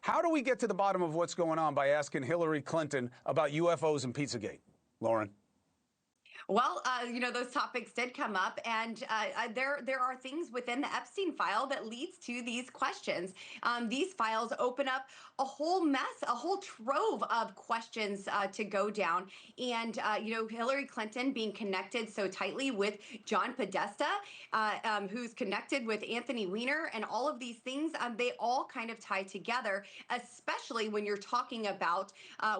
How do we get to the bottom of what's going on by asking Hillary Clinton about UFOs and Pizzagate? Lauren? Well, those topics did come up, and there are things within the Epstein file that leads to these questions. These files open up a whole mess, a whole trove of questions to go down. And, Hillary Clinton being connected so tightly with John Podesta, who's connected with Anthony Weiner, and all of these things, they all kind of tie together, especially when you're talking about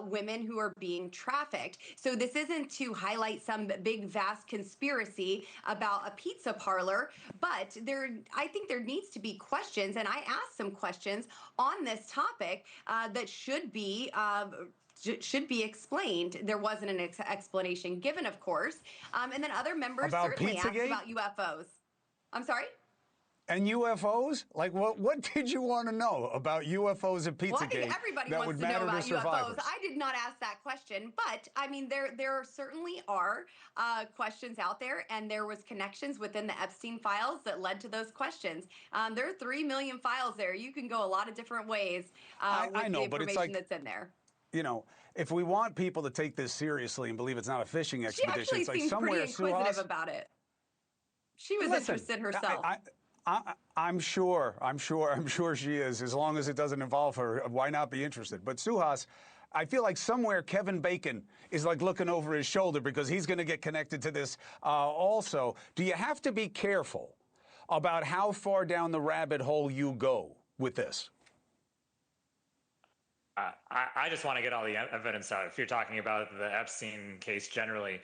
women who are being trafficked. So this isn't to highlight some big vast conspiracy about a pizza parlor, but I think there needs to be questions, and I asked some questions on this topic that should be explained. There wasn't an explanation given, of course, and then other members About certainly asked Pizzagate? about UFOs. I'm sorry? And UFOs? Like, what did you want to know about UFOs and Pizzagate? Well, I think everybody wants to know about UFOs. I did not ask that question, but I mean, there certainly are questions out there, and there was connections within the Epstein files that led to those questions. There are 3 million files there. You can go a lot of different ways with the information that's in there. You know, if we want people to take this seriously and believe it's not a fishing expedition, it's like somewhere she actually seemed pretty inquisitive about it. She was interested herself. I'm sure she is, as long as it doesn't involve her. Why not be interested? But Suhas, I feel like somewhere Kevin Bacon is like looking over his shoulder because he's going to get connected to this also. Do you have to be careful about how far down the rabbit hole you go with this? I just want to get all the evidence out. If you're talking about the Epstein case generally,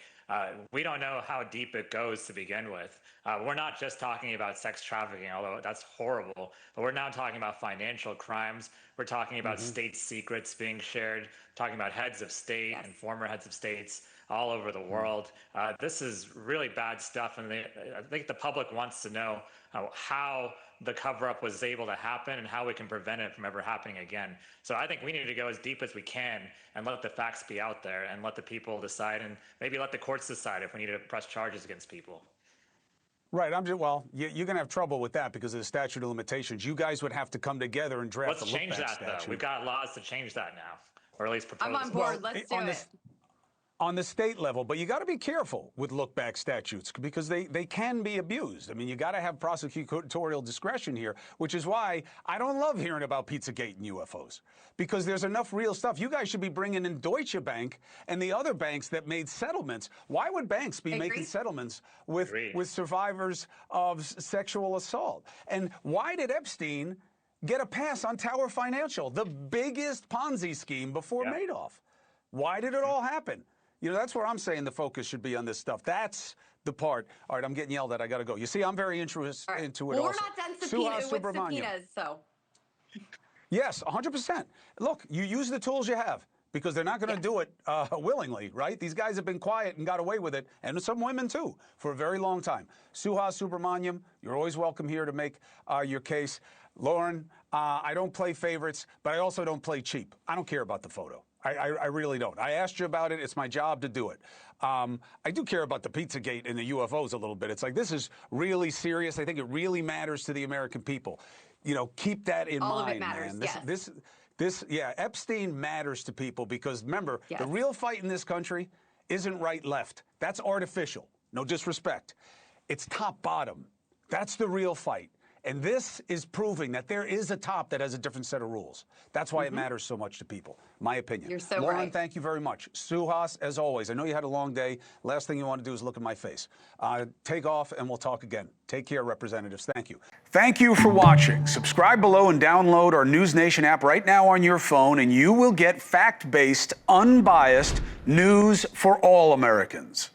we don't know how deep it goes to begin with. We're not just talking about sex trafficking, although that's horrible, but we're now talking about financial crimes. We're talking about state secrets being shared, talking about heads of state and former heads of states all over the world. This is really bad stuff, and I think the public wants to know how the cover-up was able to happen and how we can prevent it from ever happening again. So I think we need to go as deep as we can and let the facts be out there and let the people decide, and maybe let the courts decide if we need to press charges against people. Right. Well, you're going to have trouble with that because of the statute of limitations. You guys would have to come together and draft a look-back statute. Let's change that, though. We've got laws to change that now, or at least propose. I'm on board. Let's do it. On the state level, but you got to be careful with look-back statutes because they can be abused. I mean, you got to have prosecutorial discretion here, which is why I don't love hearing about Pizzagate and UFOs, because there's enough real stuff. You guys should be bringing in Deutsche Bank and the other banks that made settlements. Why would banks be making settlements with survivors of sexual assault? And why did Epstein get a pass on Tower Financial, the biggest Ponzi scheme before Madoff? Why did it all happen? You know, that's where I'm saying the focus should be on this stuff. That's the part. All right, I'm getting yelled at. I got to go. You see, I'm very interested into it also. We're not done subpoenas, so. Yes, 100%. Look, you use the tools you have because they're not going to do it willingly, right? These guys have been quiet and got away with it, and some women too, for a very long time. Suhas Subramaniam, you're always welcome here to make your case. Lauren, I don't play favorites, but I also don't play cheap. I don't care about the photo. I really don't. I asked you about it. It's my job to do it. I do care about the Pizzagate and the UFOs a little bit. It's like, this is really serious. I think it really matters to the American people. You know, keep that in mind, all of it matters, man. Epstein matters to people because, remember, the real fight in this country isn't right-left. That's artificial. No disrespect. It's top-bottom. That's the real fight. And this is proving that there is a top that has a different set of rules. That's why it matters so much to people, my opinion. You're so Lauren, right. Thank you very much. Suhas, as always, I know you had a long day. Last thing you want to do is look at my face. Take off, and we'll talk again. Take care, representatives. Thank you. Thank you for watching. Subscribe below and download our NewsNation app right now on your phone, and you will get fact-based, unbiased news for all Americans.